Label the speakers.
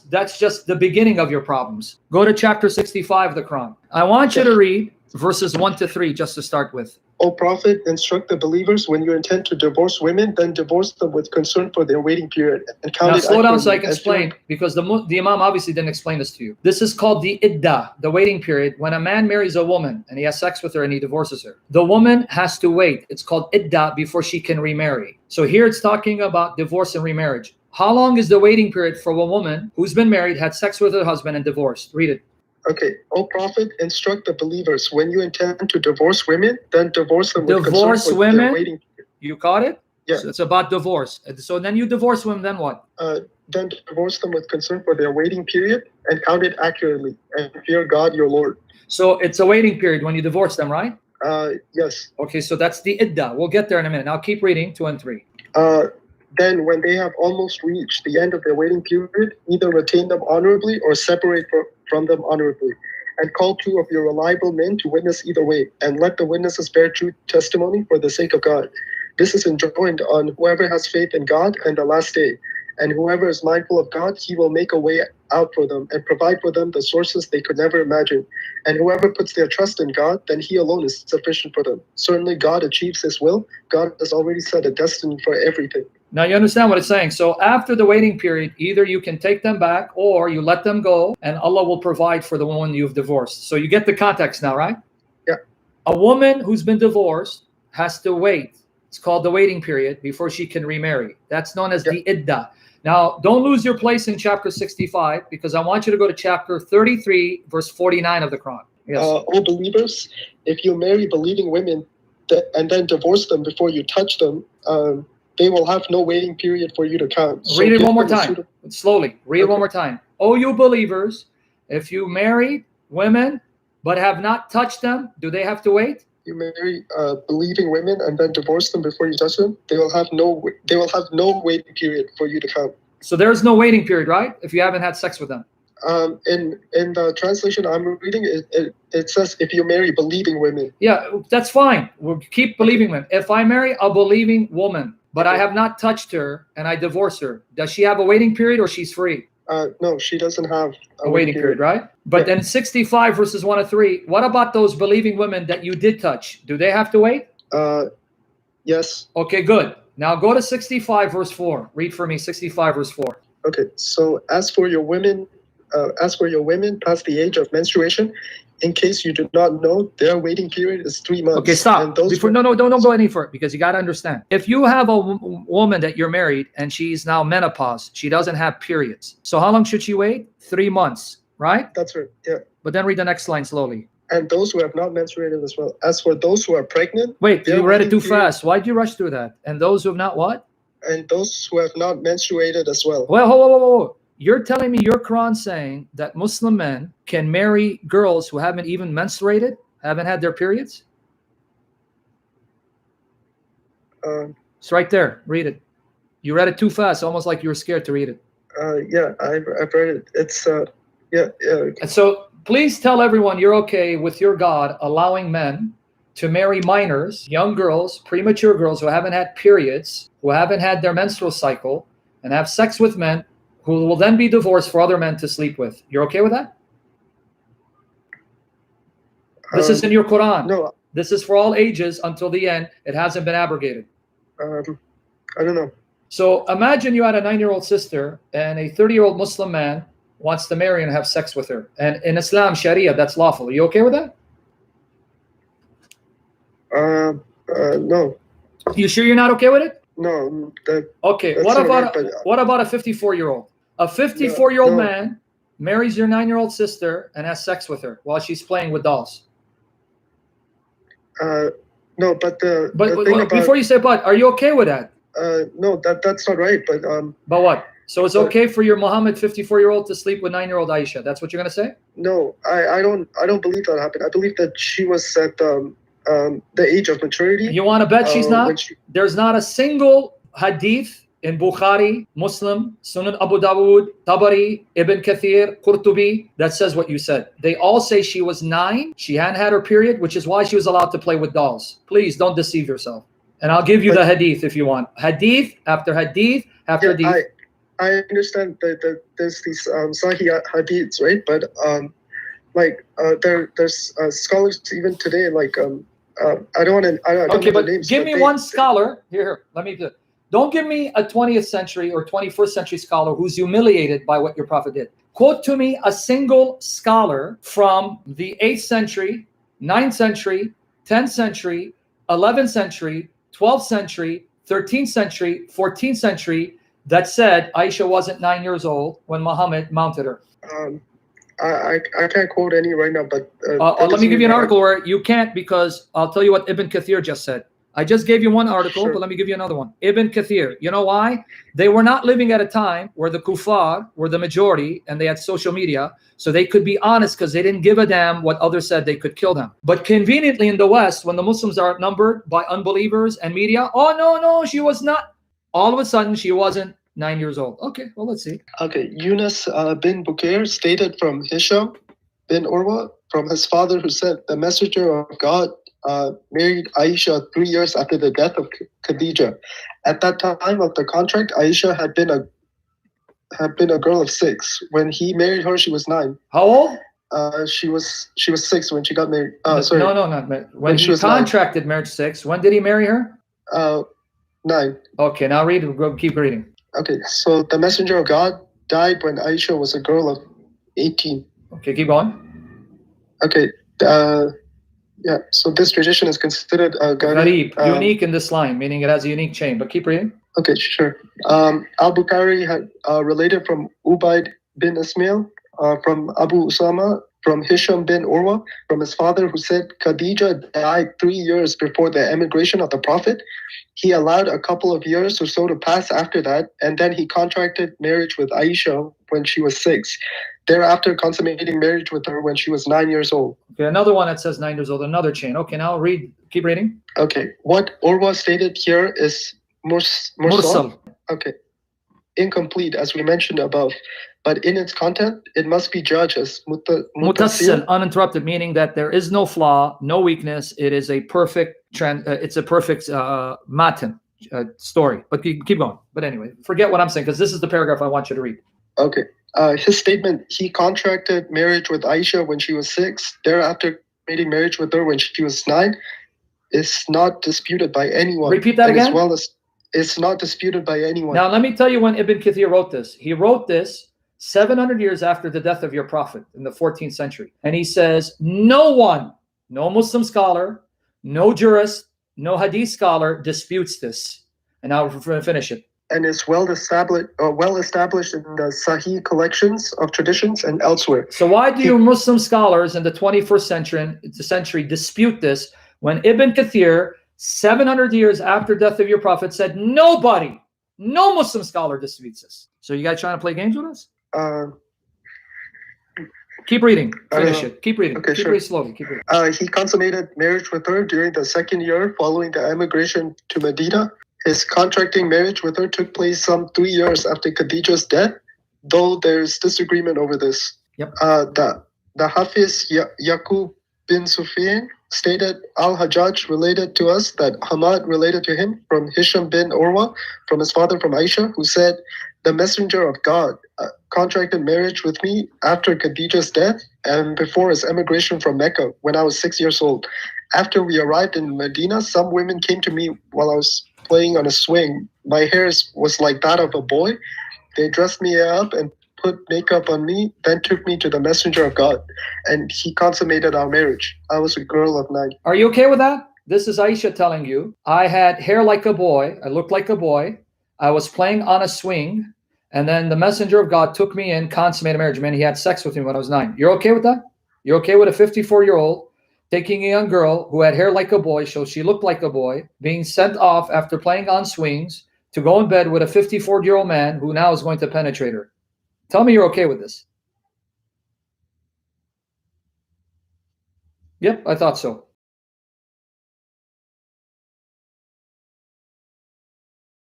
Speaker 1: That's just the beginning of your problems. Go to chapter 65 of the Quran. I want you to read verses 1 to 3 just to start with.
Speaker 2: O Prophet, instruct the believers when you intend to divorce women, then divorce them with concern for their waiting period. And count
Speaker 1: Now
Speaker 2: it
Speaker 1: slow down so I can
Speaker 2: accurately,
Speaker 1: explain, because the Imam obviously didn't explain this to you. This is called the iddah, the waiting period. When a man marries a woman and he has sex with her and he divorces her, the woman has to wait. It's called iddah before she can remarry. So here it's talking about divorce and remarriage. How long is the waiting period for a woman who's been married, had sex with her husband, and divorced? Read it.
Speaker 2: Okay. O Prophet, instruct the believers when you intend to divorce women, then divorce them with
Speaker 1: Divorce
Speaker 2: concern for
Speaker 1: women?
Speaker 2: their waiting period.
Speaker 1: You caught it?
Speaker 2: Yeah.
Speaker 1: So it's about divorce. So then you divorce women, then what?
Speaker 2: Then divorce them with concern for their waiting period and count it accurately and fear God your Lord.
Speaker 1: So it's a waiting period when you divorce them, right?
Speaker 2: Yes.
Speaker 1: Okay, so that's the iddah. We'll get there in a minute. Now keep reading 2 and 3.
Speaker 2: Then when they have almost reached the end of their waiting period, either retain them honorably or separate from them honorably. And call 2 of your reliable men to witness either way, and let the witnesses bear true testimony for the sake of God. This is enjoined on whoever has faith in God and the last day. And whoever is mindful of God, he will make a way out for them and provide for them the sources they could never imagine. And whoever puts their trust in God, then he alone is sufficient for them. Certainly God achieves his will. God has already set a destiny for everything.
Speaker 1: Now you understand what it's saying. So after the waiting period, either you can take them back or you let them go, and Allah will provide for the one you've divorced. So you get the context now, right?
Speaker 2: Yeah.
Speaker 1: A woman who's been divorced has to wait. It's called the waiting period before she can remarry. That's known as the iddah. Now, don't lose your place in chapter 65, because I want you to go to chapter 33, verse 49 of the Quran. Yes.
Speaker 2: O believers, if you marry believing women and then divorce them before you touch them, they will have no waiting period for you to count. So
Speaker 1: read it one more time. Slowly. Read it one more time. O you believers, if you marry women but have not touched them, do they have to wait?
Speaker 2: You marry believing women and then divorce them before you touch them, they will have no waiting period for you to count.
Speaker 1: So there's no waiting period, right? If you haven't had sex with them.
Speaker 2: In the translation I'm reading, it says if you marry believing women.
Speaker 1: Yeah, that's fine. We'll keep believing women. If I marry a believing woman, but I have not touched her and I divorce her, does she have a waiting period or she's free?
Speaker 2: No, she doesn't have
Speaker 1: a waiting period, right? But then 65 verses 1 to 3, what about those believing women that you did touch? Do they have to wait?
Speaker 2: Yes.
Speaker 1: Okay, good. Now go to 65 verse 4. Read for me 65 verse 4.
Speaker 2: Okay, so as for your women past the age of menstruation, in case you do not know, their waiting period is 3 months.
Speaker 1: Okay, stop. Don't go any further, because you got to understand. If you have a woman that you're married and she's now menopause, she doesn't have periods. So how long should she wait? 3 months, right?
Speaker 2: That's right, yeah.
Speaker 1: But then read the next line slowly.
Speaker 2: And those who have not menstruated as well. As for those who are pregnant...
Speaker 1: Wait, you read it too fast. Why'd you rush through that? And those who have not what?
Speaker 2: And those who have not menstruated as well.
Speaker 1: Well, whoa. You're telling me your Quran saying that Muslim men can marry girls who haven't even menstruated, haven't had their periods? It's right there. Read it. You read it too fast, almost like you were scared to read it.
Speaker 2: Yeah, I've read it. It's yeah.
Speaker 1: And so please tell everyone you're okay with your God allowing men to marry minors, young girls, premature girls who haven't had periods, who haven't had their menstrual cycle, and have sex with men who will then be divorced for other men to sleep with. You're okay with that? This is in your Quran.
Speaker 2: No.
Speaker 1: This is for all ages until the end. It hasn't been abrogated.
Speaker 2: I don't know.
Speaker 1: So imagine you had a 9-year-old sister and a 30-year-old Muslim man wants to marry and have sex with her. And in Islam, Sharia, that's lawful. Are you okay with that?
Speaker 2: No.
Speaker 1: You sure you're not okay with it?
Speaker 2: No.
Speaker 1: Okay. What about a 54-year-old? A 54-year-old man marries your 9-year-old sister and has sex with her while she's playing with dolls.
Speaker 2: No, but the thing about,
Speaker 1: before you say but, are you okay with that?
Speaker 2: No, that's not right.
Speaker 1: But what? So it's okay for your Muhammad 54-year-old to sleep with 9-year-old Aisha. That's what you're gonna say?
Speaker 2: No, I don't believe that happened. I believe that she was at the age of maturity.
Speaker 1: You want to bet she's not? There's not a single hadith in Bukhari, Muslim, Sunan Abu Dawud, Tabari, Ibn Kathir, Qurtubi that says what you said. They all say she was 9, she hadn't had her period, which is why she was allowed to play with dolls. Please don't deceive yourself. And I'll give you the hadith if you want. Hadith after hadith after hadith.
Speaker 2: I understand that there's these Sahih hadiths, right? But there's scholars even today, I don't want to. I don't
Speaker 1: Okay,
Speaker 2: know the
Speaker 1: but
Speaker 2: names.
Speaker 1: give me one scholar here. Let me do. Don't give me a 20th century or 21st century scholar who's humiliated by what your prophet did. Quote to me a single scholar from the 8th century, 9th century, 10th century, 11th century, 12th century, 13th century, 14th century that said Aisha wasn't 9 years old when Muhammad mounted her.
Speaker 2: I can't quote any right now, but
Speaker 1: let me give you an article where you can't, because I'll tell you what Ibn Kathir just said. I just gave you one article,
Speaker 2: Sure.
Speaker 1: but let me give you another one. Ibn Kathir. You know why? They were not living at a time where the kuffar were the majority and they had social media, so they could be honest because they didn't give a damn what others said. They could kill them. But conveniently in the West, when the Muslims are outnumbered by unbelievers and media, oh, no, she was not. All of a sudden, she wasn't 9 years old. Okay, well, let's see.
Speaker 2: Okay, Yunus bin Bukair stated from Hisham bin Urwa, from his father, who said, the messenger of God married Aisha 3 years after the death of Khadija. At that time of the contract, Aisha had been a girl of 6. When he married her, she was 9.
Speaker 1: How old?
Speaker 2: She was 6 when she got married.
Speaker 1: Sorry. No, not married. When he contracted 9. Marriage 6. When did he marry her?
Speaker 2: 9.
Speaker 1: Okay, now read. Keep reading.
Speaker 2: Okay, so the messenger of God died when Aisha was a girl of 18.
Speaker 1: Okay, keep going.
Speaker 2: Okay, yeah, so this tradition is considered
Speaker 1: Gharib, unique in this line, meaning it has a unique chain, but keep reading.
Speaker 2: Okay, sure. Al-Bukhari had related from Ubaid bin Ismail, from Abu Usama, from Hisham bin Urwa, from his father, who said Khadija died 3 years before the emigration of the Prophet. He allowed a couple of years or so to pass after that, and then he contracted marriage with Aisha when she was 6. Thereafter, consummating marriage with her when she was 9 years old.
Speaker 1: Okay, another one that says 9 years old, another chain. Okay, now read. Keep reading.
Speaker 2: Okay, what Urwa stated here is mursal. Okay, incomplete, as we mentioned above. But in its content, it must be judged as
Speaker 1: mutassil, uninterrupted, meaning that there is no flaw, no weakness. It is a perfect matan story. But keep going. But anyway, forget what I'm saying, because this is the paragraph I want you to read.
Speaker 2: Okay. His statement, he contracted marriage with Aisha when she was 6, thereafter making marriage with her when she was 9, is not disputed by anyone.
Speaker 1: Repeat that again?
Speaker 2: As well as it's not disputed by anyone.
Speaker 1: Now, let me tell you when Ibn Kathir wrote this. He wrote this 700 years after the death of your prophet in the 14th century. And he says, no one, no Muslim scholar, no jurist, no hadith scholar disputes this. And now we'll finish it.
Speaker 2: And is well established in the Sahih collections of traditions and elsewhere.
Speaker 1: So why do you Muslim scholars in the 21st century dispute this when Ibn Kathir, 700 years after death of your prophet, said nobody, no Muslim scholar disputes this? So you guys trying to play games with us? Keep reading. Finish it. Keep reading.
Speaker 2: Okay,
Speaker 1: keep
Speaker 2: sure.
Speaker 1: reading slowly. Keep reading.
Speaker 2: He consummated marriage with her during the 2nd year following the emigration to Medina. His contracting marriage with her took place some 3 years after Khadija's death, though there's disagreement over this.
Speaker 1: Yep.
Speaker 2: The Hafiz Yaqub bin Sufyan stated Al-Hajjaj related to us that Hamad related to him from Hisham bin Urwa, from his father from Aisha, who said, the messenger of God contracted marriage with me after Khadija's death and before his emigration from Mecca when I was 6 years old. After we arrived in Medina, some women came to me while I was playing on a swing. My hair was like that of a boy. They dressed me up and put makeup on me, then took me to the messenger of God, and he consummated our marriage. I was a girl of 9.
Speaker 1: Are you okay with that? This is Aisha telling you, I had hair like a boy, I looked like a boy, I was playing on a swing, and then the messenger of God took me in, consummated marriage. Man, he had sex with me when I was 9. You're okay with that? You're okay with a 54-year-old taking a young girl who had hair like a boy, so she looked like a boy, being sent off after playing on swings to go in bed with a 54-year-old man who now is going to penetrate her? Tell me you're okay with this. Yep, I thought so.